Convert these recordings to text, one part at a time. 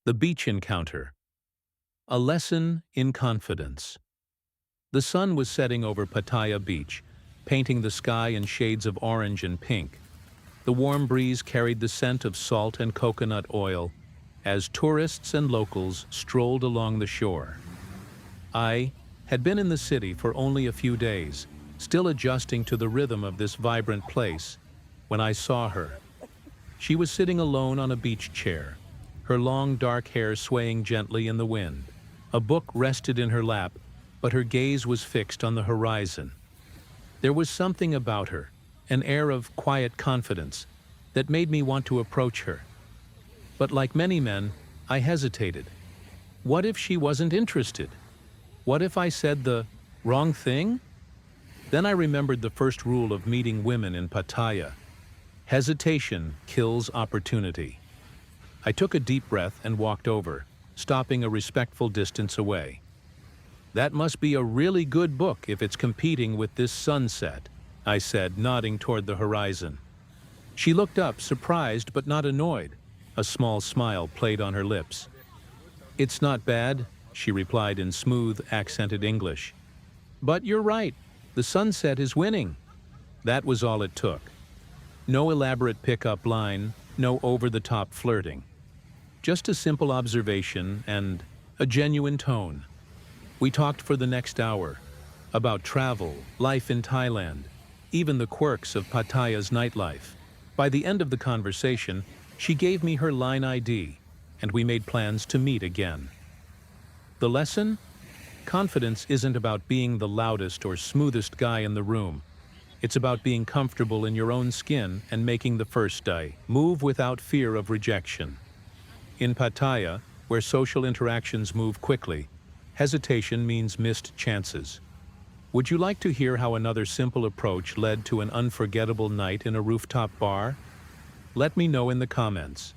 The beach encounter. A lesson in confidence. The sun was setting over Pattaya beach, painting the sky in shades of orange and pink. The warm breeze carried the scent of salt and coconut oil as tourists and locals strolled along the shore. I had been in the city for only a few days, still adjusting to the rhythm of this vibrant place, when I saw her. She was sitting alone on a beach chair, her long dark hair swaying gently in the wind. A book rested in her lap, but her gaze was fixed on the horizon. There was something about her, an air of quiet confidence, that made me want to approach her. But like many men, I hesitated. What if she wasn't interested? What if I said the wrong thing? Then I remembered the first rule of meeting women in Pattaya. Hesitation kills opportunity. I took a deep breath and walked over, stopping a respectful distance away. "That must be a really good book if it's competing with this sunset," I said, nodding toward the horizon. She looked up, surprised but not annoyed. A small smile played on her lips. "It's not bad," she replied in smooth, accented English. "But you're right, the sunset is winning." That was all it took. No elaborate pickup line, no over-the-top flirting. Just a simple observation and a genuine tone. We talked for the next hour about travel, life in Thailand, even the quirks of Pattaya's nightlife. By the end of the conversation, she gave me her line ID, and we made plans to meet again. The lesson? Confidence isn't about being the loudest or smoothest guy in the room. It's about being comfortable in your own skin and making the first move without fear of rejection. In Pattaya, where social interactions move quickly, hesitation means missed chances. Would you like to hear how another simple approach led to an unforgettable night in a rooftop bar? Let me know in the comments.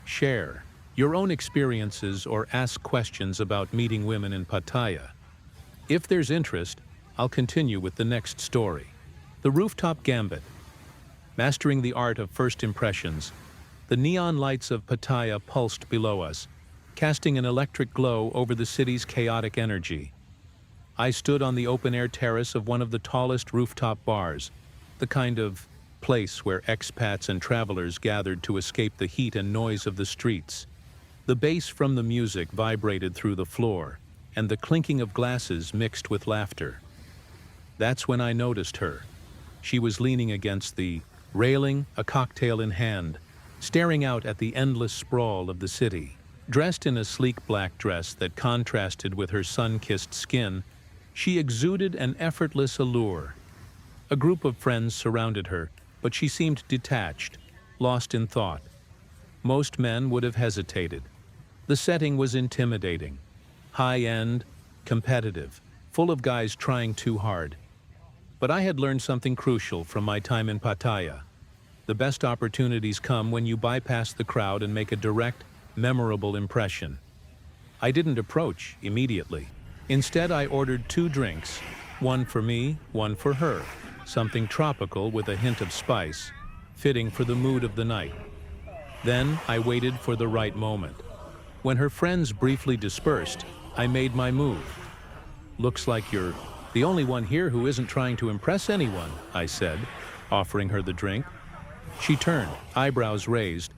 Share your own experiences or ask questions about meeting women in Pattaya. If there's interest, I'll continue with the next story. The rooftop gambit. Mastering the art of first impressions, the neon lights of Pattaya pulsed below us, casting an electric glow over the city's chaotic energy. I stood on the open-air terrace of one of the tallest rooftop bars, the kind of place where expats and travelers gathered to escape the heat and noise of the streets. The bass from the music vibrated through the floor, and the clinking of glasses mixed with laughter. That's when I noticed her. She was leaning against the railing, a cocktail in hand, staring out at the endless sprawl of the city. Dressed in a sleek black dress that contrasted with her sun-kissed skin, she exuded an effortless allure. A group of friends surrounded her, but she seemed detached, lost in thought. Most men would have hesitated. The setting was intimidating. High-end, competitive, full of guys trying too hard. But I had learned something crucial from my time in Pattaya. The best opportunities come when you bypass the crowd and make a direct, memorable impression. I didn't approach immediately. Instead, I ordered 2 drinks, one for me, one for her, something tropical with a hint of spice, fitting for the mood of the night. Then I waited for the right moment. When her friends briefly dispersed, I made my move. "Looks like you're the only one here who isn't trying to impress anyone," I said, offering her the drink. She turned, eyebrows raised,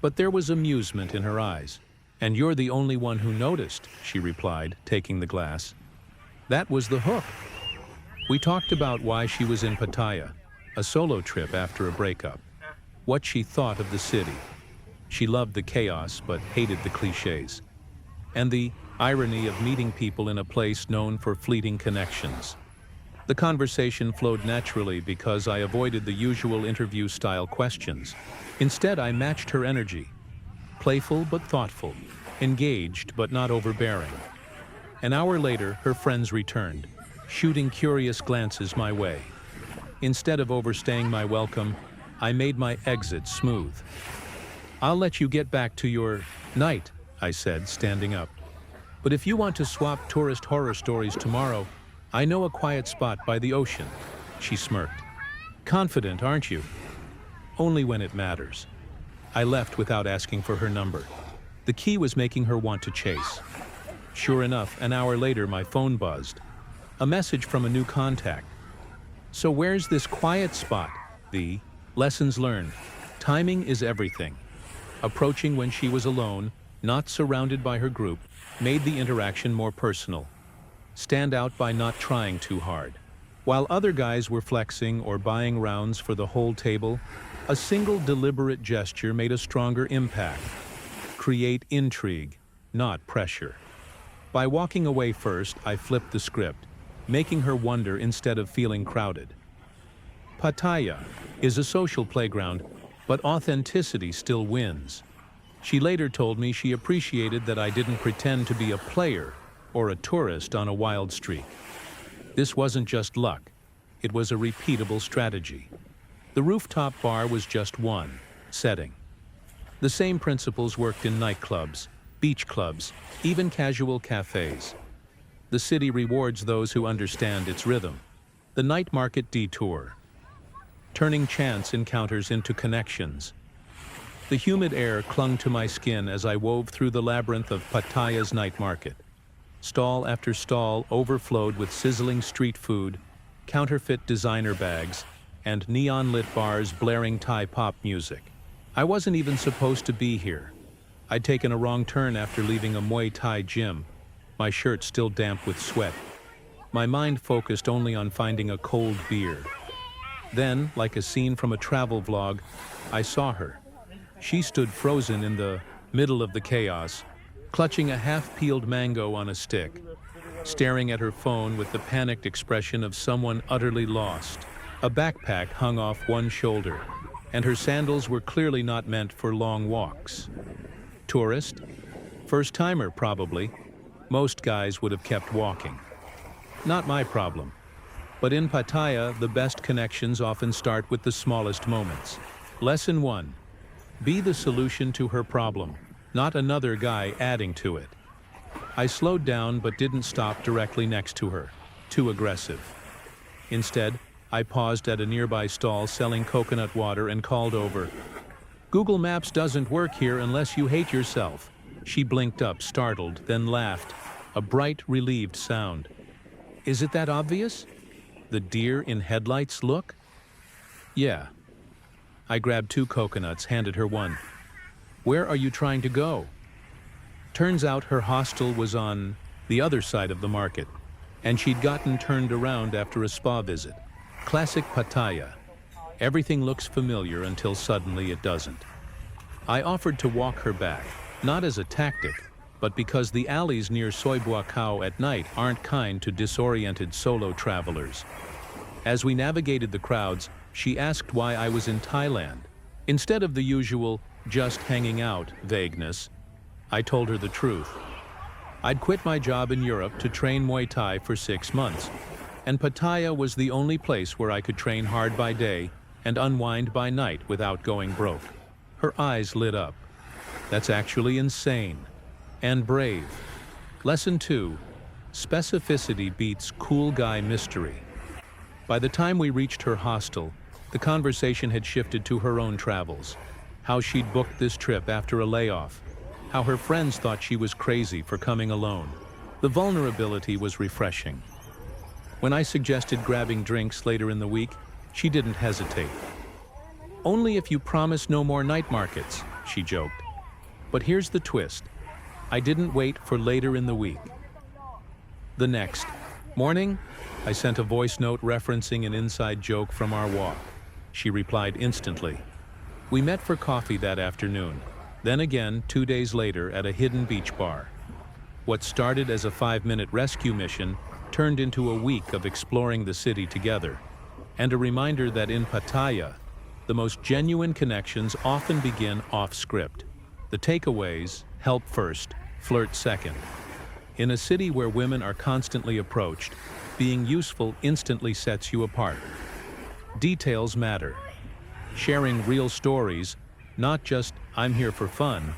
but there was amusement in her eyes. "And you're the only one who noticed," she replied, taking the glass. That was the hook. We talked about why she was in Pattaya, a solo trip after a breakup, what she thought of the city. She loved the chaos but hated the cliches, and the irony of meeting people in a place known for fleeting connections. The conversation flowed naturally because I avoided the usual interview-style questions. Instead, I matched her energy. Playful but thoughtful, engaged but not overbearing. An hour later, her friends returned, shooting curious glances my way. Instead of overstaying my welcome, I made my exit smooth. "I'll let you get back to your night," I said, standing up. "But if you want to swap tourist horror stories tomorrow, I know a quiet spot by the ocean." She smirked. "Confident, aren't you?" "Only when it matters." I left without asking for her number. The key was making her want to chase. Sure enough, an hour later my phone buzzed. A message from a new contact. "So where's this quiet spot?" The lessons learned. Timing is everything. Approaching when she was alone, not surrounded by her group, made the interaction more personal. Stand out by not trying too hard. While other guys were flexing or buying rounds for the whole table, a single deliberate gesture made a stronger impact. Create intrigue, not pressure. By walking away first, I flipped the script, making her wonder instead of feeling crowded. Pattaya is a social playground, but authenticity still wins. She later told me she appreciated that I didn't pretend to be a player or a tourist on a wild streak. This wasn't just luck, it was a repeatable strategy. The rooftop bar was just one setting. The same principles worked in nightclubs, beach clubs, even casual cafes. The city rewards those who understand its rhythm. The night market detour, turning chance encounters into connections. The humid air clung to my skin as I wove through the labyrinth of Pattaya's night market. Stall after stall overflowed with sizzling street food, counterfeit designer bags, and neon-lit bars blaring Thai pop music. I wasn't even supposed to be here. I'd taken a wrong turn after leaving a Muay Thai gym, my shirt still damp with sweat. My mind focused only on finding a cold beer. Then, like a scene from a travel vlog, I saw her. She stood frozen in the middle of the chaos, clutching a half-peeled mango on a stick, staring at her phone with the panicked expression of someone utterly lost. A backpack hung off one shoulder, and her sandals were clearly not meant for long walks. Tourist? First-timer, probably. Most guys would have kept walking. Not my problem. But in Pattaya, the best connections often start with the smallest moments. Lesson 1. Be the solution to her problem, not another guy adding to it. I slowed down but didn't stop directly next to her. Too aggressive. Instead, I paused at a nearby stall selling coconut water and called over. "Google Maps doesn't work here unless you hate yourself." She blinked up, startled, then laughed. A bright, relieved sound. "Is it that obvious? The deer in headlights look?" "Yeah." I grabbed 2 coconuts, handed her one. "Where are you trying to go?" Turns out her hostel was on the other side of the market, and she'd gotten turned around after a spa visit. Classic Pattaya. Everything looks familiar until suddenly it doesn't. I offered to walk her back, not as a tactic, but because the alleys near Soi Buakau at night aren't kind to disoriented solo travelers. As we navigated the crowds, she asked why I was in Thailand. Instead of the usual, just hanging out vagueness, I told her the truth. I'd quit my job in Europe to train Muay Thai for 6 months, and Pattaya was the only place where I could train hard by day and unwind by night without going broke. Her eyes lit up. That's actually insane. And brave. Lesson 2. Specificity beats cool guy mystery. By the time we reached her hostel, the conversation had shifted to her own travels. How she'd booked this trip after a layoff. How her friends thought she was crazy for coming alone. The vulnerability was refreshing. When I suggested grabbing drinks later in the week, she didn't hesitate. "Only if you promise no more night markets," she joked. But here's the twist. I didn't wait for later in the week. The next morning, I sent a voice note referencing an inside joke from our walk. She replied instantly. We met for coffee that afternoon, then again 2 days later at a hidden beach bar. What started as a 5-minute rescue mission turned into a week of exploring the city together, and a reminder that in Pattaya, the most genuine connections often begin off-script. The takeaways: help first, flirt second. In a city where women are constantly approached, being useful instantly sets you apart. Details matter. Sharing real stories, not just "I'm here for fun,"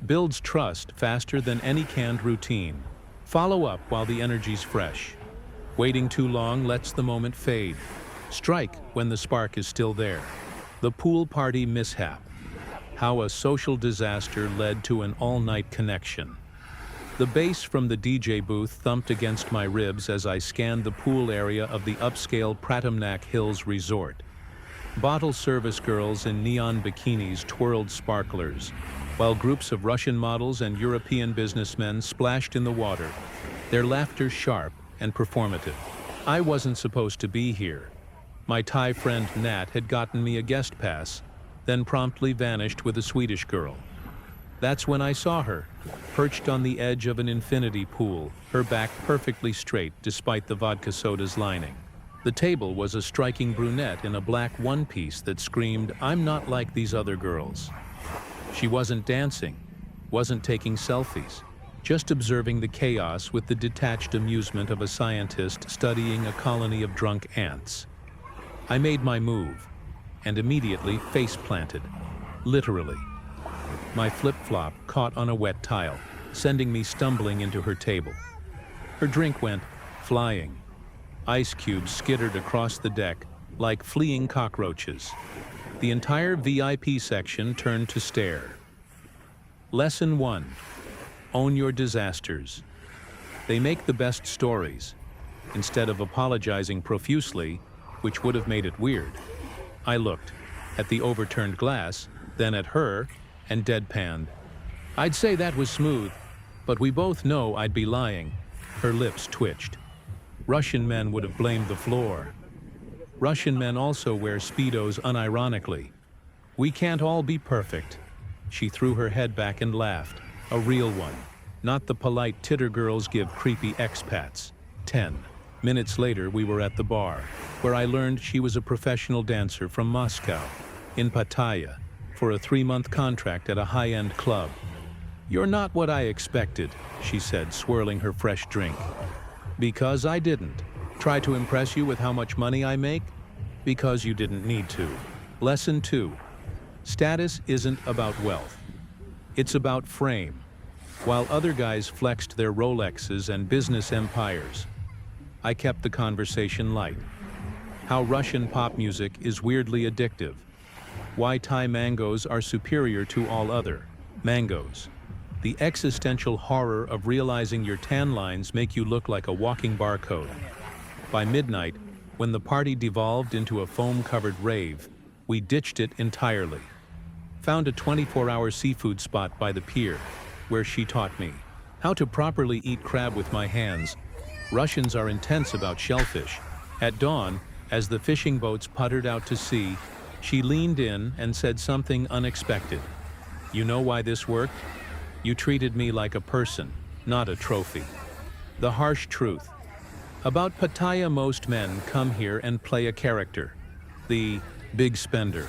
builds trust faster than any canned routine. Follow up while the energy's fresh. Waiting too long lets the moment fade. Strike when the spark is still there. The pool party mishap. how a social disaster led to an all-night connection. The bass from the DJ booth thumped against my ribs as I scanned the pool area of the upscale Pratumnak Hills Resort. Bottle service girls in neon bikinis twirled sparklers, while groups of Russian models and European businessmen splashed in the water, their laughter sharp and performative. I wasn't supposed to be here. My Thai friend Nat had gotten me a guest pass, then promptly vanished with a Swedish girl. That's when I saw her, perched on the edge of an infinity pool, her back perfectly straight despite the vodka soda's lining. The table was a striking brunette in a black one-piece that screamed, "I'm not like these other girls." She wasn't dancing, wasn't taking selfies, just observing the chaos with the detached amusement of a scientist studying a colony of drunk ants. I made my move, and immediately face-planted, literally. My flip-flop caught on a wet tile, sending me stumbling into her table. Her drink went flying. Ice cubes skittered across the deck like fleeing cockroaches. The entire VIP section turned to stare. Lesson 1. Own your disasters. They make the best stories. Instead of apologizing profusely, which would have made it weird, I looked at the overturned glass, then at her, and deadpanned. "I'd say that was smooth, but we both know I'd be lying." Her lips twitched. Russian men would have blamed the floor. Russian men also wear Speedos unironically. We can't all be perfect. She threw her head back and laughed. A real one, not the polite titter girls give creepy expats. 10 minutes later, we were at the bar, where I learned she was a professional dancer from Moscow, in Pattaya, for a 3-month contract at a high-end club. "You're not what I expected," she said, swirling her fresh drink. "Because I didn't. Try to impress you with how much money I make? Because you didn't need to." Lesson 2. Status isn't about wealth. It's about frame. While other guys flexed their Rolexes and business empires, I kept the conversation light. How Russian pop music is weirdly addictive. Why Thai mangoes are superior to all other mangoes. The existential horror of realizing your tan lines make you look like a walking barcode. By midnight, when the party devolved into a foam-covered rave, we ditched it entirely. Found a 24-hour seafood spot by the pier, where she taught me how to properly eat crab with my hands. Russians are intense about shellfish. At dawn, as the fishing boats puttered out to sea, she leaned in and said something unexpected. "You know why this worked? You treated me like a person, not a trophy." The harsh truth. About Pattaya, most men come here and play a character. The big spender,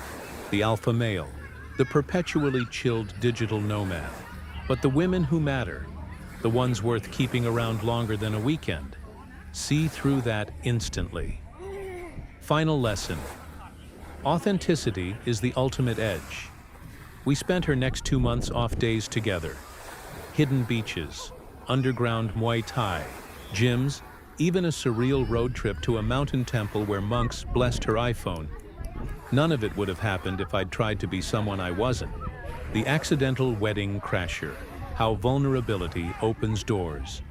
the alpha male, the perpetually chilled digital nomad. But the women who matter, the ones worth keeping around longer than a weekend, see through that instantly. Final lesson. Authenticity is the ultimate edge. We spent her next 2 months off days together. Hidden beaches, underground Muay Thai, gyms, even a surreal road trip to a mountain temple where monks blessed her iPhone. None of it would have happened if I'd tried to be someone I wasn't. The accidental wedding crasher. How vulnerability opens doors.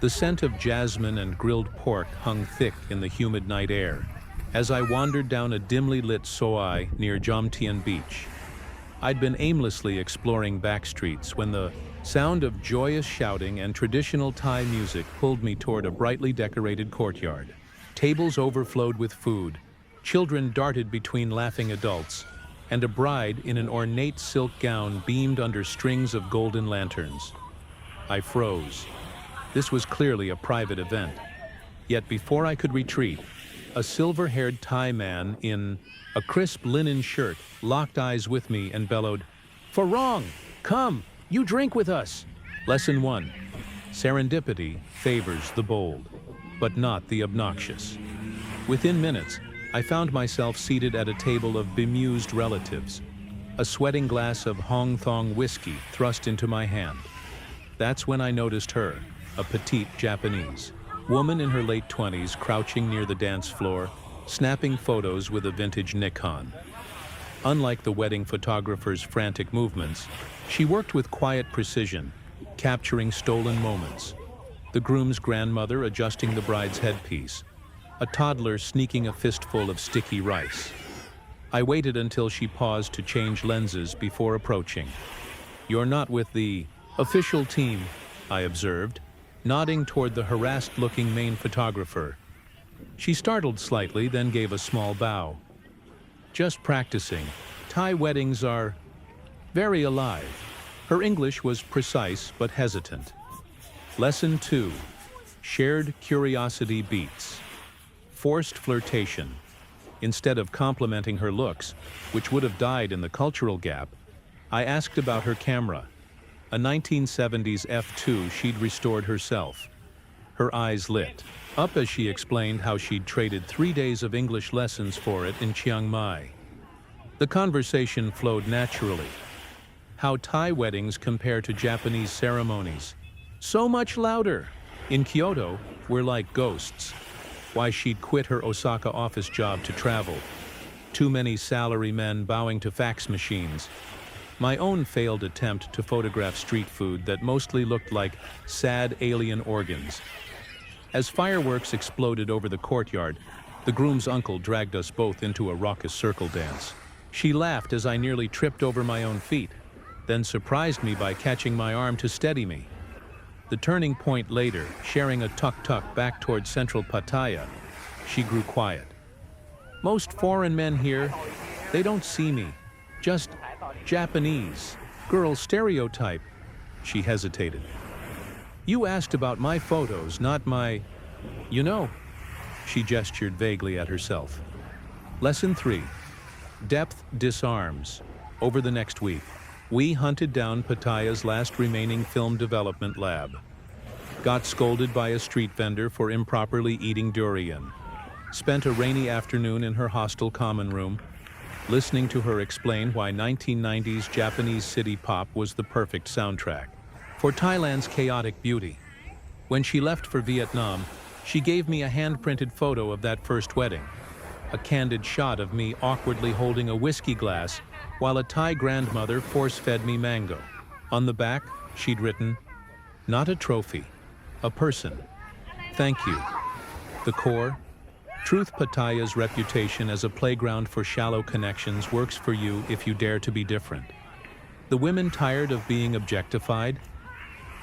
The scent of jasmine and grilled pork hung thick in the humid night air as I wandered down a dimly lit soi near Jomtien Beach. I'd been aimlessly exploring back streets when the sound of joyous shouting and traditional Thai music pulled me toward a brightly decorated courtyard. Tables overflowed with food, children darted between laughing adults, and a bride in an ornate silk gown beamed under strings of golden lanterns. I froze. This was clearly a private event. Yet before I could retreat, a silver-haired Thai man in a crisp linen shirt locked eyes with me and bellowed, "Farong, come, you drink with us." Lesson 1. Serendipity favors the bold, but not the obnoxious. Within minutes, I found myself seated at a table of bemused relatives, a sweating glass of Hong Thong whiskey thrust into my hand. That's when I noticed her, a petite Japanese woman in her late 20s crouching near the dance floor, snapping photos with a vintage Nikon. Unlike the wedding photographer's frantic movements, she worked with quiet precision, capturing stolen moments. The groom's grandmother adjusting the bride's headpiece, a toddler sneaking a fistful of sticky rice. I waited until she paused to change lenses before approaching. "You're not with the official team," I observed, nodding toward the harassed-looking main photographer. She startled slightly, then gave a small bow. "Just practicing. Thai weddings are very alive." Her English was precise but hesitant. Lesson 2. Shared curiosity beats. Forced flirtation. Instead of complimenting her looks, which would have died in the cultural gap, I asked about her camera, a 1970s f2 she'd restored herself. Her eyes lit up as she explained how she'd traded 3 days of English lessons for it in Chiang Mai. The conversation flowed naturally. How Thai weddings compare to Japanese ceremonies. "So much louder. In Kyoto, we're like ghosts." Why she'd quit her Osaka office job to travel. Too many salary men bowing to fax machines. My own failed attempt to photograph street food that mostly looked like sad alien organs. As fireworks exploded over the courtyard, the groom's uncle dragged us both into a raucous circle dance. She laughed as I nearly tripped over my own feet, then surprised me by catching my arm to steady me. The turning point later, sharing a tuk-tuk back towards central Pattaya, she grew quiet. "Most foreign men here, they don't see me. Just Japanese. Girl stereotype." She hesitated. "You asked about my photos, not my, you know." She gestured vaguely at herself. Lesson 3. Depth disarms. Over the next week, we hunted down Pattaya's last remaining film development lab. Got scolded by a street vendor for improperly eating durian. Spent a rainy afternoon in her hostel common room, listening to her explain why 1990s Japanese city pop was the perfect soundtrack for Thailand's chaotic beauty. When she left for Vietnam, she gave me a hand-printed photo of that first wedding, a candid shot of me awkwardly holding a whiskey glass while a Thai grandmother force-fed me mango. On the back, she'd written, "Not a trophy, a person. Thank you." The core: Truth. Pattaya's reputation as a playground for shallow connections works for you if you dare to be different. The women tired of being objectified?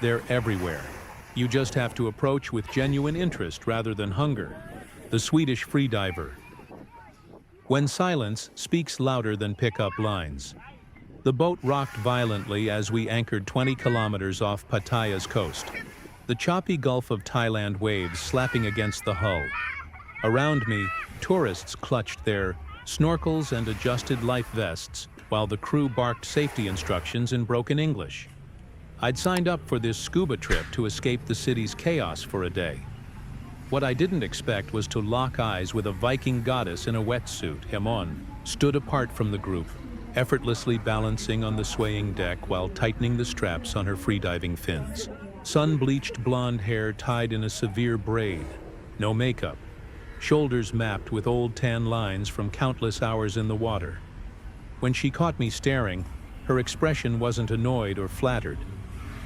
They're everywhere. You just have to approach with genuine interest rather than hunger. The Swedish freediver. When silence speaks louder than pickup lines. The boat rocked violently as we anchored 20 kilometers off Pattaya's coast. The choppy Gulf of Thailand waves slapping against the hull. Around me, tourists clutched their snorkels and adjusted life vests while the crew barked safety instructions in broken English. I'd signed up for this scuba trip to escape the city's chaos for a day. What I didn't expect was to lock eyes with a Viking goddess in a wetsuit. Hemon stood apart from the group, effortlessly balancing on the swaying deck while tightening the straps on her freediving fins. Sun-bleached blonde hair tied in a severe braid. No makeup. Shoulders mapped with old tan lines from countless hours in the water. When she caught me staring, her expression wasn't annoyed or flattered,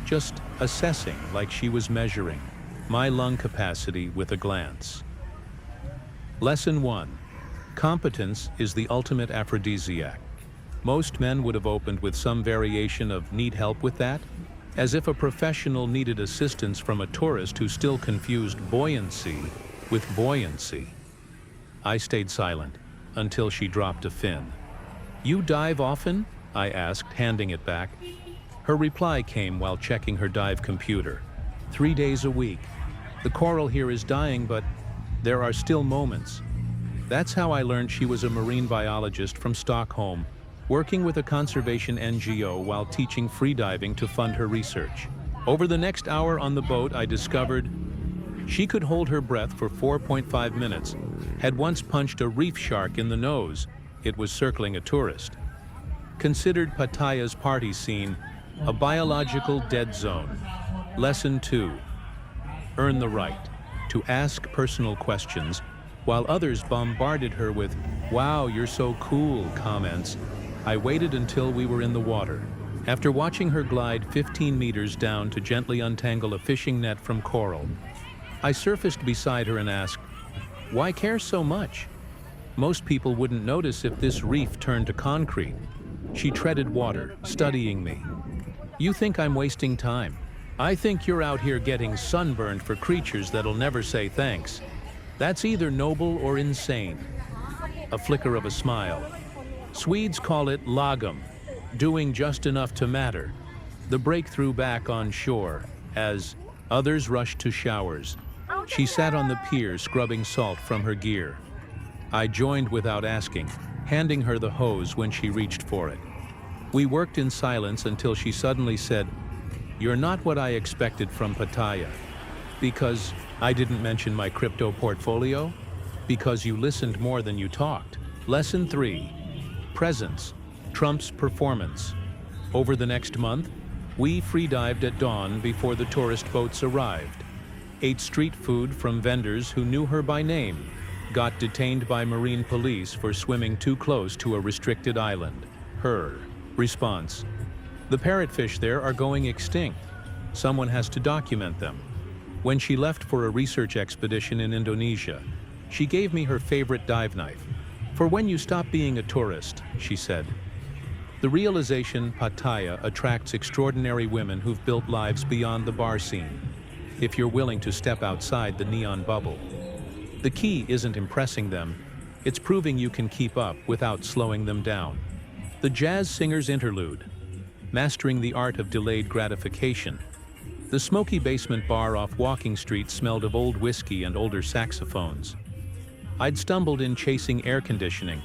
just assessing, like she was measuring my lung capacity with a glance. Lesson 1. Competence is the ultimate aphrodisiac. Most men would have opened with some variation of "need help with that?" as if a professional needed assistance from a tourist who still confused buoyancy with buoyancy. I stayed silent until she dropped a fin. "You dive often?" I asked, handing it back. Her reply came while checking her dive computer. 3 days a week. The coral here is dying, but there are still moments. That's how I learned she was a marine biologist from Stockholm, working with a conservation NGO while teaching freediving to fund her research. Over the next hour on the boat, I discovered she could hold her breath for 4.5 minutes, had once punched a reef shark in the nose. It was circling a tourist. Considered Pattaya's party scene a biological dead zone. Lesson 2. Earn the right to ask personal questions while others bombarded her with "wow, you're so cool" comments. I waited until we were in the water. After watching her glide 15 meters down to gently untangle a fishing net from coral, I surfaced beside her and asked, "Why care so much? Most people wouldn't notice if this reef turned to concrete." She treaded water, studying me. "You think I'm wasting time? I think you're out here getting sunburned for creatures that'll never say thanks. That's either noble or insane." A flicker of a smile. "Swedes call it lagom, doing just enough to matter." The breakthrough back on shore, as others rushed to showers. She sat on the pier scrubbing salt from her gear. I joined without asking, handing her the hose when she reached for it. We worked in silence until she suddenly said, "You're not what I expected from Pattaya." Because I didn't mention my crypto portfolio? Because you listened more than you talked. Lesson 3. Presence trumps performance. Over the next month, we free-dived at dawn before the tourist boats arrived, ate street food from vendors who knew her by name, got detained by marine police for swimming too close to a restricted island. Her response: "The parrotfish there are going extinct. Someone has to document them." When she left for a research expedition in Indonesia, she gave me her favorite dive knife. "For when you stop being a tourist," she said. The realization Pattaya attracts extraordinary women who've built lives beyond the bar scene, if you're willing to step outside the neon bubble. The key isn't impressing them, it's proving you can keep up without slowing them down. The jazz singer's interlude, mastering the art of delayed gratification. The smoky basement bar off Walking Street smelled of old whiskey and older saxophones. I'd stumbled in chasing air conditioning,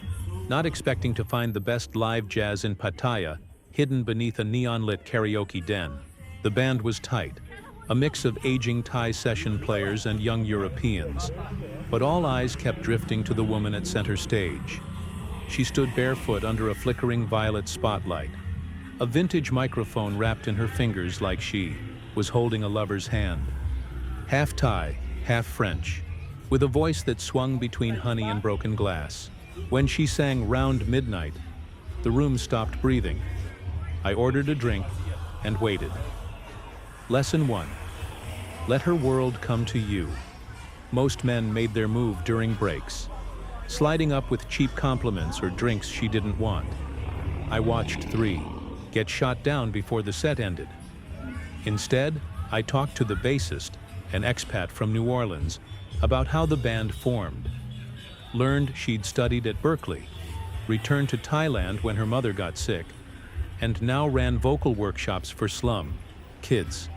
not expecting to find the best live jazz in Pattaya, hidden beneath a neon-lit karaoke den. The band was tight, a mix of aging Thai session players and young Europeans, but all eyes kept drifting to the woman at center stage. She stood barefoot under a flickering violet spotlight, a vintage microphone wrapped in her fingers like she was holding a lover's hand. Half Thai, half French, with a voice that swung between honey and broken glass. When she sang Round Midnight, the room stopped breathing. I ordered a drink and waited. Lesson 1. Let her world come to you. Most men made their move during breaks, sliding up with cheap compliments or drinks she didn't want. I watched 3 get shot down before the set ended. Instead, I talked to the bassist, an expat from New Orleans, about how the band formed. Learned she'd studied at Berkeley, returned to Thailand when her mother got sick, and now ran vocal workshops for slum kids.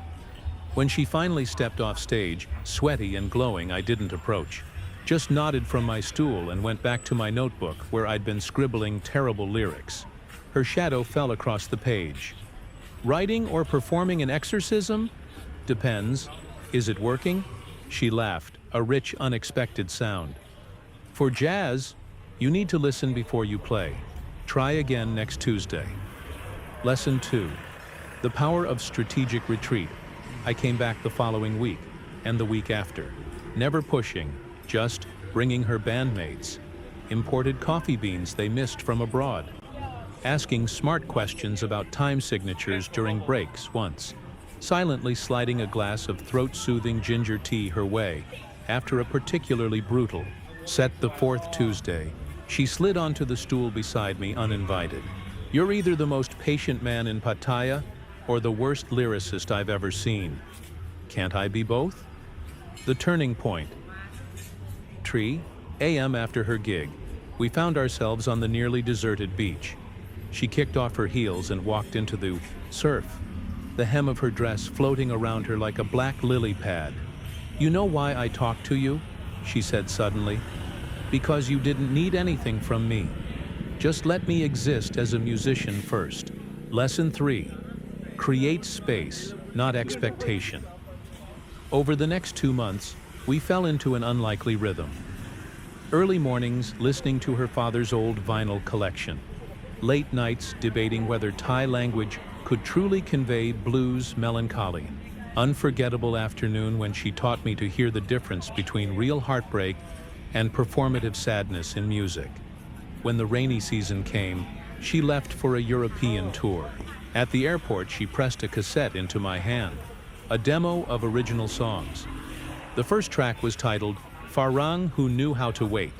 When she finally stepped off stage, sweaty and glowing, I didn't approach. Just nodded from my stool and went back to my notebook where I'd been scribbling terrible lyrics. Her shadow fell across the page. "Writing or performing an exorcism? Depends. Is it working?" She laughed, a rich, unexpected sound. "For jazz, you need to listen before you play. Try again next Tuesday." Lesson 2. The power of strategic retreat. I came back the following week, and the week after. Never pushing, just bringing her bandmates. Imported coffee beans they missed from abroad. Asking smart questions about time signatures during breaks once. Silently sliding a glass of throat-soothing ginger tea her way after a particularly brutal set the 4th Tuesday. She slid onto the stool beside me uninvited. "You're either the most patient man in Pattaya or the worst lyricist I've ever seen. Can't I be both?" The turning point. 3 a.m. after her gig, we found ourselves on the nearly deserted beach. She kicked off her heels and walked into the surf, the hem of her dress floating around her like a black lily pad. "You know why I talked to you?" she said suddenly. "Because you didn't need anything from me. Just let me exist as a musician first." Lesson 3. Create space, not expectation. Over the next 2 months, we fell into an unlikely rhythm. Early mornings listening to her father's old vinyl collection. Late nights debating whether Thai language could truly convey blues melancholy. Unforgettable afternoon when she taught me to hear the difference between real heartbreak and performative sadness in music. When the rainy season came, She left for a European tour. At the airport, she pressed a cassette into my hand, a demo of original songs. The first track was titled Farang Who Knew How to Wait.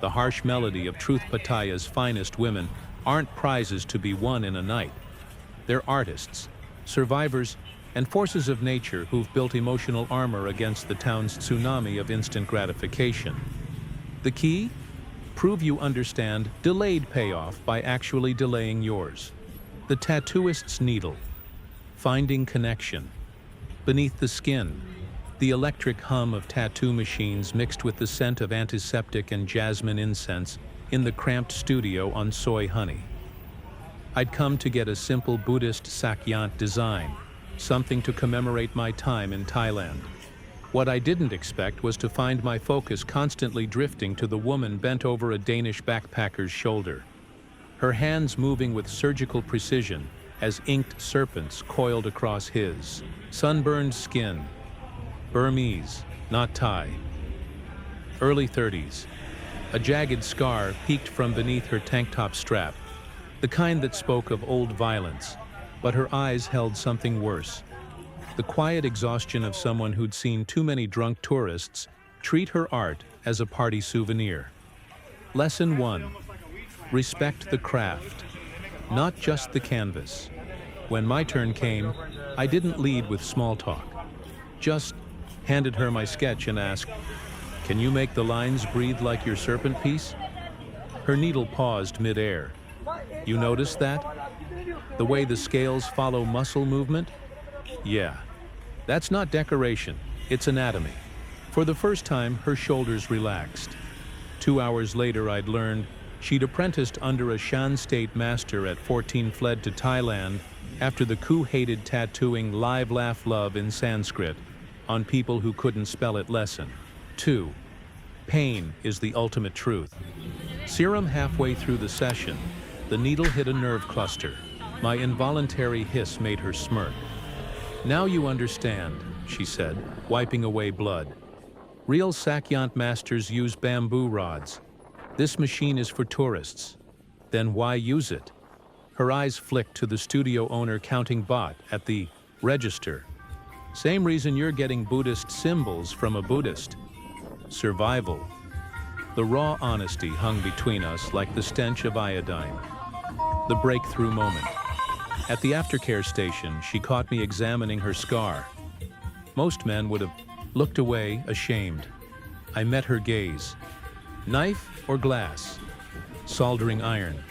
The harsh melody of Truth Pattaya's finest women aren't prizes to be won in a night. They're artists, survivors, and forces of nature who've built emotional armor against the town's tsunami of instant gratification. The key? Prove you understand delayed payoff by actually delaying yours. The tattooist's needle. Finding connection. Beneath the skin, the electric hum of tattoo machines mixed with the scent of antiseptic and jasmine incense in the cramped studio on Soy Honey. I'd come to get a simple Buddhist sakyant design, something to commemorate my time in Thailand. What I didn't expect was to find my focus constantly drifting to the woman bent over a Danish backpacker's shoulder, her hands moving with surgical precision as inked serpents coiled across his. Sunburned skin. Burmese, not Thai. Early 30s. A jagged scar peeked from beneath her tank top strap, the kind that spoke of old violence, but her eyes held something worse. The quiet exhaustion of someone who'd seen too many drunk tourists treat her art as a party souvenir. Lesson 1. Respect the craft, not just the canvas. When my turn came, I didn't lead with small talk. Just handed her my sketch and asked, "Can you make the lines breathe like your serpent piece?" Her needle paused mid-air. "You notice that? The way the scales follow muscle movement? Yeah. That's not decoration, it's anatomy." For the first time, her shoulders relaxed. 2 hours later, I'd learned she'd apprenticed under a Shan State master at 14, fled to Thailand after the coup, hated tattooing live laugh love in Sanskrit on people who couldn't spell it. Lesson 2. Pain is the ultimate truth. Serum halfway through the session, the needle hit a nerve cluster. My involuntary hiss made her smirk. "Now you understand," she said, wiping away blood. "Real sakyant masters use bamboo rods. This machine is for tourists. Then why use it?" Her eyes flicked to the studio owner counting baht at the register. "Same reason you're getting Buddhist symbols from a Buddhist. Survival." The raw honesty hung between us like the stench of iodine. The breakthrough moment. At the aftercare station, she caught me examining her scar. Most men would have looked away, ashamed. I met her gaze. Knife or glass? Soldering iron.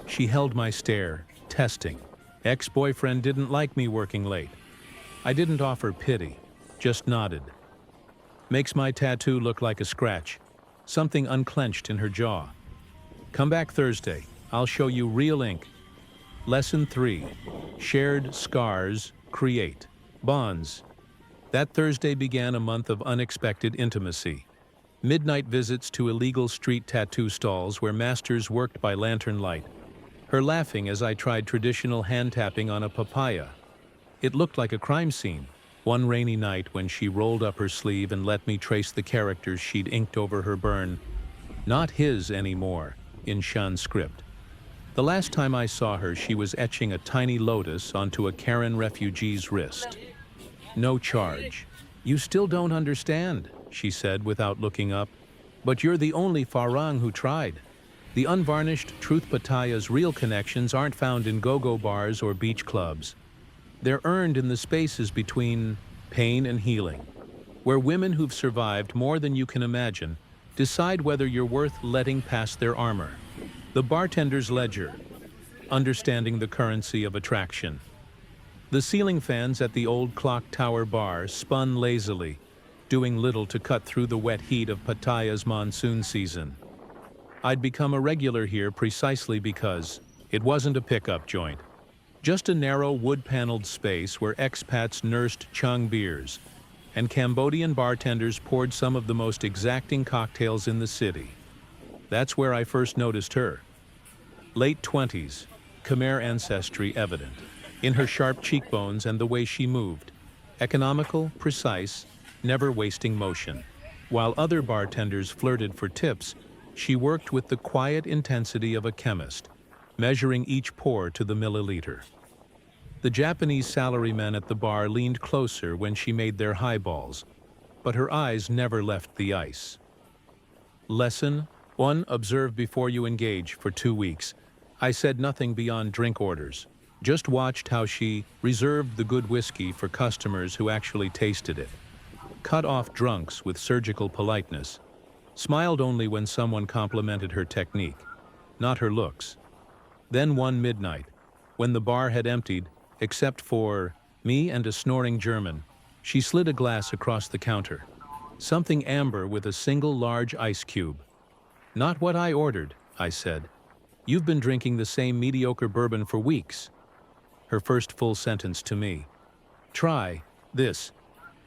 She held my stare, testing. Ex-boyfriend didn't like me working late. I didn't offer pity, just nodded. Makes my tattoo look like a scratch, something unclenched in her jaw. "Come back Thursday, I'll show you real ink." Lesson 3. Shared scars create bonds. That Thursday began a month of unexpected intimacy. Midnight visits to illegal street tattoo stalls where masters worked by lantern light. Her laughing as I tried traditional hand tapping on a papaya. It looked like a crime scene. One rainy night when she rolled up her sleeve and let me trace the characters she'd inked over her burn. Not his anymore, in Shan script. The last time I saw her, she was etching a tiny lotus onto a Karen refugee's wrist. "No charge." "You still don't understand," she said without looking up. "But you're the only Farang who tried. The unvarnished Truth Pattaya's real connections aren't found in go-go bars or beach clubs. They're earned in the spaces between pain and healing, where women who've survived more than you can imagine decide whether you're worth letting pass their armor. The bartender's ledger, understanding the currency of attraction. The ceiling fans at the old clock tower bar spun lazily, doing little to cut through the wet heat of Pattaya's monsoon season. I'd become a regular here precisely because it wasn't a pickup joint. Just a narrow wood-paneled space where expats nursed chung beers, and Cambodian bartenders poured some of the most exacting cocktails in the city. That's where I first noticed her. Late 20s, Khmer ancestry evident, in her sharp cheekbones and the way she moved. Economical, precise, never wasting motion. While other bartenders flirted for tips, she worked with the quiet intensity of a chemist. measuring each pour to the milliliter. The Japanese salarymen at the bar leaned closer when she made their highballs, but her eyes never left the ice. Lesson 1. Observe before you engage for 2 weeks. I said nothing beyond drink orders. Just watched how she reserved the good whiskey for customers who actually tasted it. Cut off drunks with surgical politeness. Smiled only when someone complimented her technique, not her looks. Then one midnight, when the bar had emptied, except for me and a snoring German, she slid a glass across the counter. Something amber with a single large ice cube. Not what I ordered, I said. You've been drinking the same mediocre bourbon for weeks. Her first full sentence to me. Try this.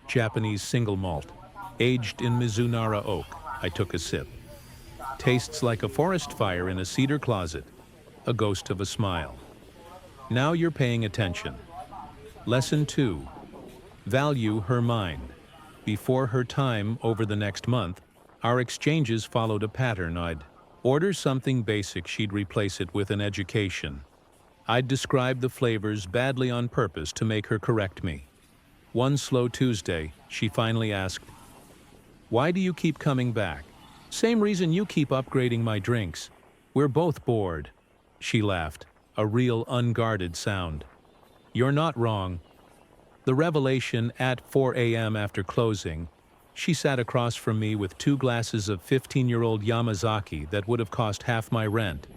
Japanese single malt, aged in Mizunara oak. I took a sip. Tastes like a forest fire in a cedar closet. A ghost of a smile. Now you're paying attention. Lesson 2. Value her mind. Before her time over the next month, our exchanges followed a pattern. I'd order something basic, she'd replace it with an education. I'd describe the flavors badly on purpose to make her correct me. One slow Tuesday, she finally asked, "Why do you keep coming back?" "Same reason you keep upgrading my drinks. We're both bored." She laughed, a real unguarded sound. "You're not wrong." The revelation at 4 a.m. after closing, she sat across from me with 2 glasses of 15-year-old Yamazaki that would have cost half my rent.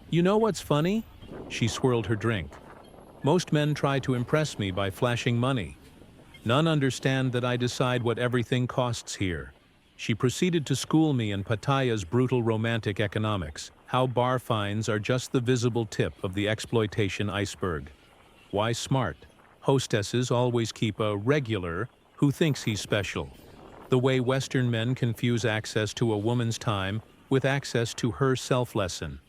"You know what's funny?" She swirled her drink. "Most men try to impress me by flashing money. None understand that I decide what everything costs here." She proceeded to school me in Pattaya's brutal romantic economics, how bar fines are just the visible tip of the exploitation iceberg. Why smart hostesses always keep a regular who thinks he's special. The way Western men confuse access to a woman's time with access to her self-lesson.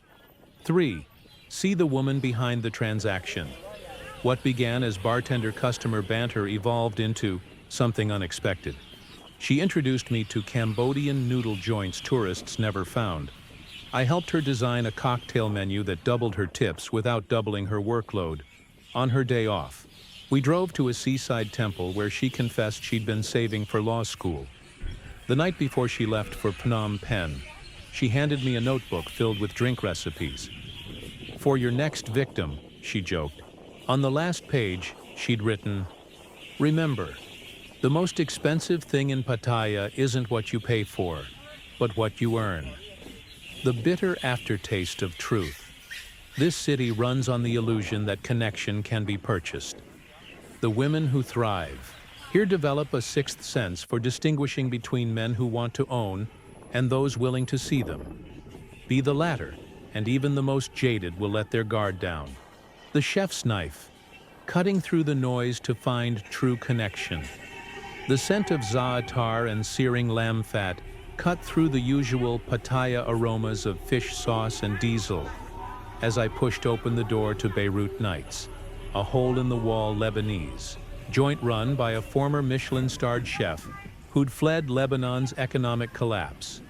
3. See the woman behind the transaction. What began as bartender-customer banter evolved into something unexpected. She introduced me to Cambodian noodle joints tourists never found. I helped her design a cocktail menu that doubled her tips without doubling her workload. On her day off, we drove to a seaside temple where she confessed she'd been saving for law school. The night before she left for Phnom Penh, she handed me a notebook filled with drink recipes. "For your next victim," she joked. On the last page, she'd written, "Remember, the most expensive thing in Pattaya isn't what you pay for, but what you earn." The bitter aftertaste of truth. This city runs on the illusion that connection can be purchased. The women who thrive here develop a sixth sense for distinguishing between men who want to own and those willing to see them. Be the latter, and even the most jaded will let their guard down. The chef's knife, cutting through the noise to find true connection. The scent of za'atar and searing lamb fat cut through the usual Pattaya aromas of fish sauce and diesel. As I pushed open the door to Beirut Nights, a hole-in-the-wall Lebanese, joint run by a former Michelin-starred chef who'd fled Lebanon's economic collapse.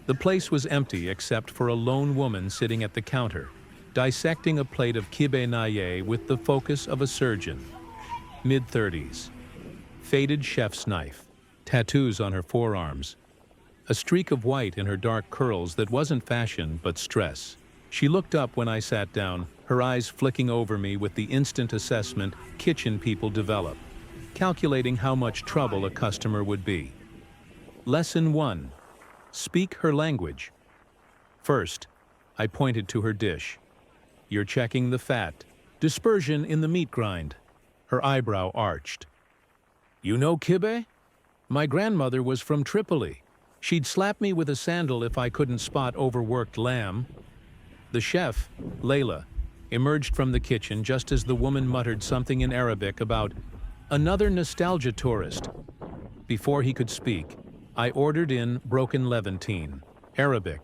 The place was empty except for a lone woman sitting at the counter, dissecting a plate of kibbeh naye with the focus of a surgeon. Mid-30s. Faded chef's knife, tattoos on her forearms, a streak of white in her dark curls that wasn't fashion but stress. She looked up when I sat down, her eyes flicking over me with the instant assessment kitchen people develop, calculating how much trouble a customer would be. Lesson 1. Speak her language. First, I pointed to her dish. "You're checking the fat. Dispersion in the meat grind." Her eyebrow arched. "You know kibbeh? My grandmother was from Tripoli. She'd slap me with a sandal if I couldn't spot overworked lamb." The chef, Layla, emerged from the kitchen just as the woman muttered something in Arabic about another nostalgia tourist. Before he could speak, I ordered in broken Levantine, Arabic.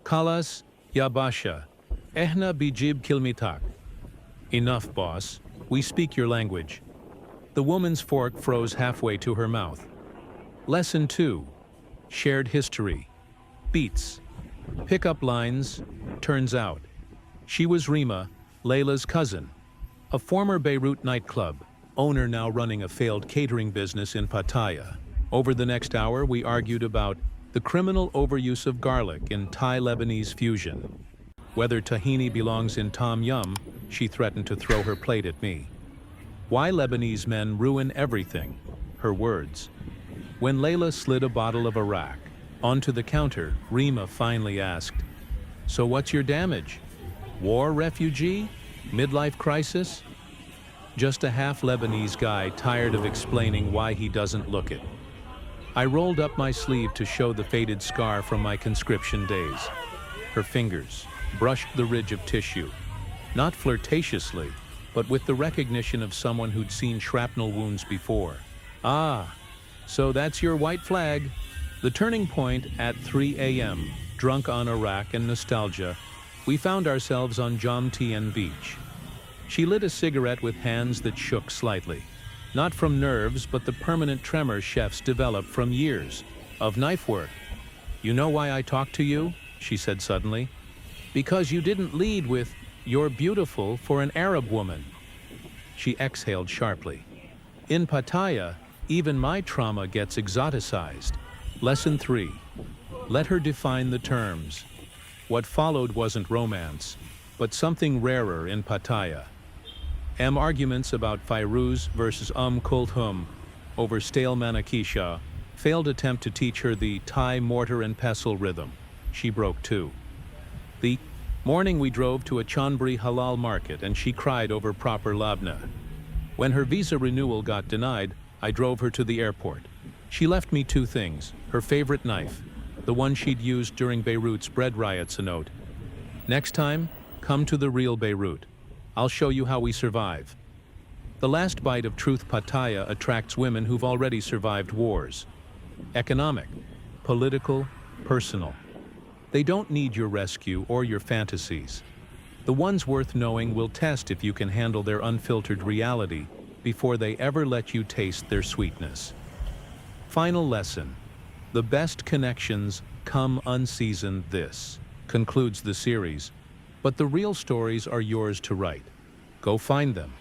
"Kalas, ya basha, ehna bijib kilmitak." "Enough, boss. We speak your language." The woman's fork froze halfway to her mouth. Lesson 2. Shared history. Beats. Pickup lines. Turns out. She was Rima, Layla's cousin, a former Beirut nightclub owner now running a failed catering business in Pattaya. Over the next hour, we argued about the criminal overuse of garlic in Thai-Lebanese fusion. Whether tahini belongs in tom yum, she threatened to throw her plate at me. Why Lebanese men ruin everything, her words. When Layla slid a bottle of Arak onto the counter, Rima finally asked, "So what's your damage? War refugee? Midlife crisis?" Just a half Lebanese guy tired of explaining why he doesn't look it. I rolled up my sleeve to show the faded scar from my conscription days. Her fingers brushed the ridge of tissue, not flirtatiously, but with the recognition of someone who'd seen shrapnel wounds before. "Ah, so that's your white flag." The turning point at 3 a.m., drunk on Arak and nostalgia, we found ourselves on Jom Tien Beach. She lit a cigarette with hands that shook slightly, not from nerves but the permanent tremor chefs develop from years of knife work. "You know why I talked to you?" she said suddenly. "Because you didn't lead with, 'You're beautiful' for an Arab woman." She exhaled sharply. In Pattaya, even my trauma gets exoticized. Lesson 3. Let her define the terms. What followed wasn't romance, but something rarer in Pattaya. Arguments about Fairuz versus Kulthum over stale manakisha, failed attempt to teach her the Thai mortar and pestle rhythm. She broke too. The morning we drove to a Chonburi halal market and she cried over proper labna. When her visa renewal got denied, I drove her to the airport. She left me 2 things: her favorite knife, the one she'd used during Beirut's bread riots, a note. "Next time, come to the real Beirut. I'll show you how we survive." The last bite of truth. Pattaya attracts women who've already survived wars. Economic, political, personal. They don't need your rescue or your fantasies. The ones worth knowing will test if you can handle their unfiltered reality before they ever let you taste their sweetness. Final lesson. The best connections come unseasoned. This concludes the series, but the real stories are yours to write. Go find them.